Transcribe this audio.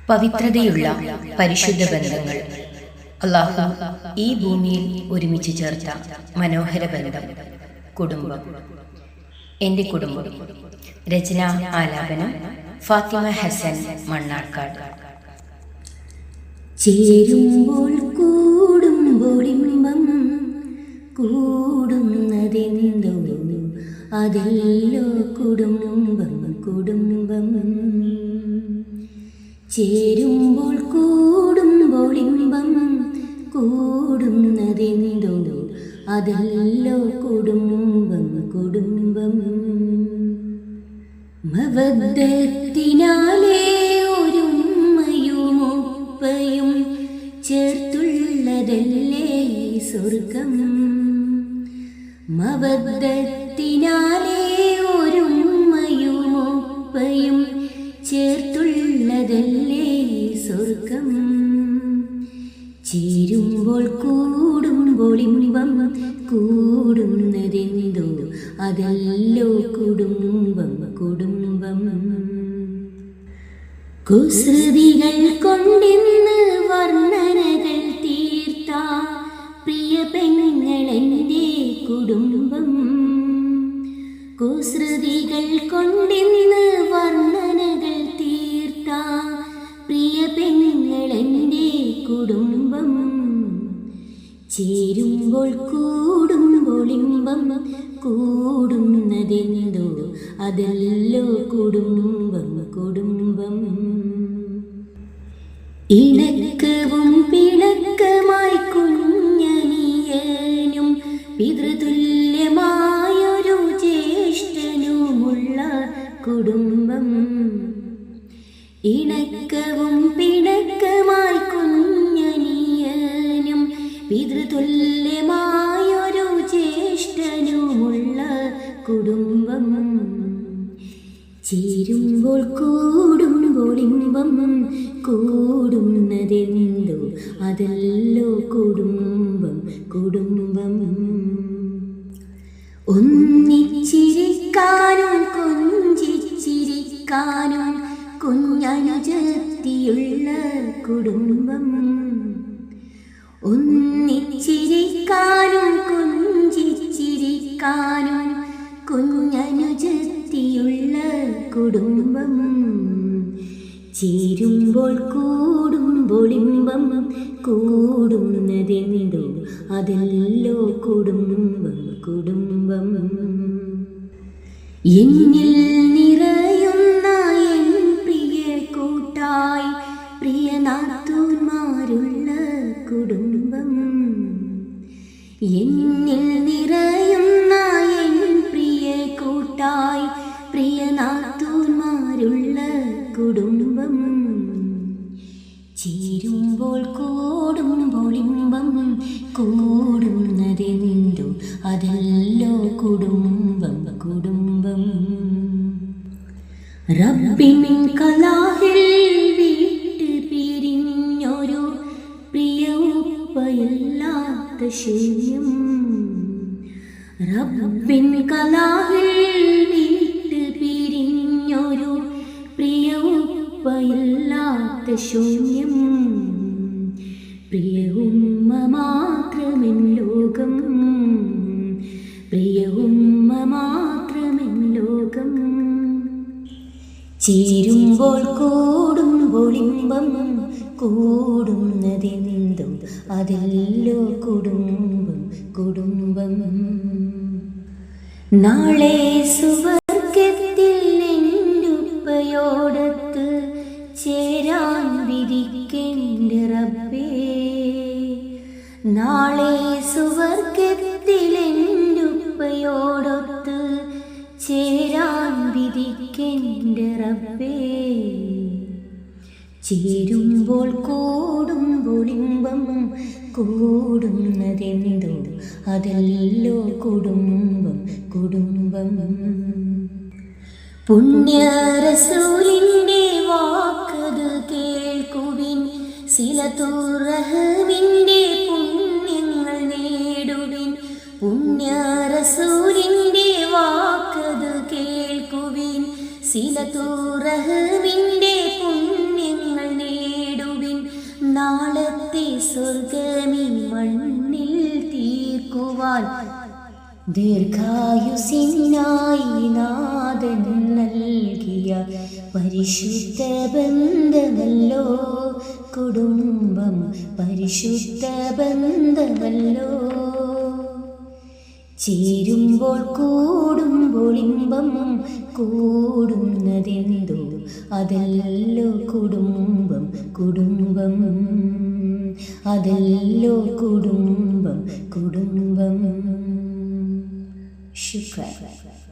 പവിത്രതയുള്ള പരിശുദ്ധ ബന്ധങ്ങൾ. അല്ലാഹു ഈ ഭൂമിയിൽ ഒരുമിച്ച് ചേർത്ത മനോഹര ബന്ധം, കുടുംബം. എൻ്റെ കുടുംബം. രചന, ആലാപനം ഫാത്തിമ ഹസൻ, മണ്ണാർക്കാട്. ചേരുമ്പോൾ കൂടുമ്പോൾ ഇമ്പം കൂടുന്നതെന്തോ അതല്ലോ കുടുംബം. കുടുംബം ചേരുമ്പോൾ കൂടുമ്പോൾ ഇമ്പം കൂടുന്നതെന്തോ അതല്ലോ കുടുംബം. കുടുംബം മവദ്ദത്തിനാലേ ഒരുമ്മയും ഉപ്പയും ചേർത്തുള്ളതല്ലേ സ്വർഗം. മവദ്ദത്തിനാലേ ഒരുമ്മയും ഉപ്പയും ചേർത്തുള്ളതല്ലേ സ്വർഗം. ചേരുമ്പോൾ കൂടുമ്പോൾ ഇമ്പം കൂടുന്നതെന്തോ അതല്ലോ കുടുംബം. കുടുംബം കുസൃതികൾ കൊണ്ടിന്ന് വർണ്ണനകൾ തീർത്ത പ്രിയ പെങ്ങളെൻ്റെ കുടുംബം. കുസൃതികൾ കൊണ്ടിന്ന് വർണ്ണനകൾ തീർത്ത പ്രിയ പെങ്ങളെൻ്റെ കുടുംബം. ചേരുമ്പോൾ കൂടുമ്പോൾ ഇമ്പം കൂടുന്നതെന്തോ അതല്ലോ കുടുംബം. കുടുംബം ഇണക്കവും പിണക്കമായി കുഞ്ഞനിയനും പിതൃതുല്യമായൊരു ജ്യേഷ്ഠനുമുള്ള കുടുംബം. ഇണക്കവും പിണക്കമായി കുഞ്ഞനിയനും പിതൃതുല്യമായൊരു ജ്യേഷ്ഠനുമുള്ള കുടുംബം. ചേരുമ്പോൾ കൂടുമ്പോൾ ഇമ്പം കൂടുന്നതെന്തോ അതല്ലോ കുടുംബം. കുടുംബം ഒന്നിച്ചിരിക്കാനും കൊഞ്ചിച്ചിരിക്കാനും കുഞ്ഞനുജത്തിയുള്ള കുടുംബം. ഒന്നിച്ചിരിക്കാനും കൊഞ്ചിച്ചിരിക്കാനും കുഞ്ഞനുജത്തിയുള്ള കുടുംബം. ചേരുമ്പോൾ കൂടുമ്പോൾ ഇമ്പം കൂടുന്നതെന്തോ അതല്ലോ കുടുംബം. കുടുംബം എന്നിൽ നിറയുന്ന എൻ പ്രിയ കൂട്ടായി പ്രിയ നാത്തൂന്മാരുള്ള കുടുംബം. എന്നിൽ നിറയുന്ന എൻ പ്രിയ കൂട്ടായി പ്രിയ നാത്തൂന്മാരുള്ള കുടുംബം. ചേരുമ്പോൾ കൂടുമ്പോൾ ഇമ്പം കൂടുന്നതെന്തോ അതല്ലോ കുടുംബം. കുടുംബം റബ്ബിൻ കലാഹിൽ വിട്ട് പിരിഞ്ഞൊരു പ്രിയ ഉപ്പയില്ലാത്ത ശൂന്യം. റബ്ബിൻ കലാഹിൽ വിട്ട് പിരിഞ്ഞൊരു പ്രിയ ഉപ്പയില്ലാത്ത ശൂന്യം. പ്രിയ ഉമ്മ മാത്രമെൻ ലോകം. പ്രിയ ഉമ്മ മാത്രമെൻ ലോകം. ചേരുമ്പോൾ കൂടുമ്പോൾ ഇമ്പം കൂടുന്നതെന്തോ അതല്ലോ കുടുംബം. കുടുംബം നാളെ സുവർഗത്തിൽ എൻ്റുപ്പയോടൊത്ത് ചേരാൻ വിധിക്കേണ്ട റബ്ബേ. നാളെ സുവർഗത്തിൽ എൻ്റുപ്പയോടൊത്ത് ചേരാൻ വിധിക്കേണ്ട റബ്ബേ. ചേരുമ്പോൾ കൂടുമ്പോൾ ഇമ്പം കൂടുന്നതെന്തോ അതല്ലോ കുടുംബം. കുടുംബം പുണ്യ റസൂലിൻ്റെ വാക്കത് കേൾക്കുവിൻ. സിലത്തുർ റഹ്മിൻ്റെ പുണ്യങ്ങൾ നേടുവിൻ. പുണ്യ റസൂലിൻ്റെ വാക്കത് കേൾക്കുവിൻ. സിലത്തുർ റഹ്മിൻ്റെ പുണ്യങ്ങൾ നേടുവിൻ. സ്വർഗമീ മണ്ണിൽ തീർക്കുവാൻ ദീർഘായുസിനായി നാഥൻ നൽകിയ പരിശുദ്ധ ബന്ധമല്ലോ കുടുംബം, പരിശുദ്ധ ബന്ധമല്ലോ. ചേരുമ്പോൾ കൂടുമ്പോൾ ഇമ്പം കൂടുന്നതെന്തോ അതല്ലോ കുടുംബം, കുടുംബം അതല്ലോ കുടുംബം, കുടുംബം. ശുക്രാൻ.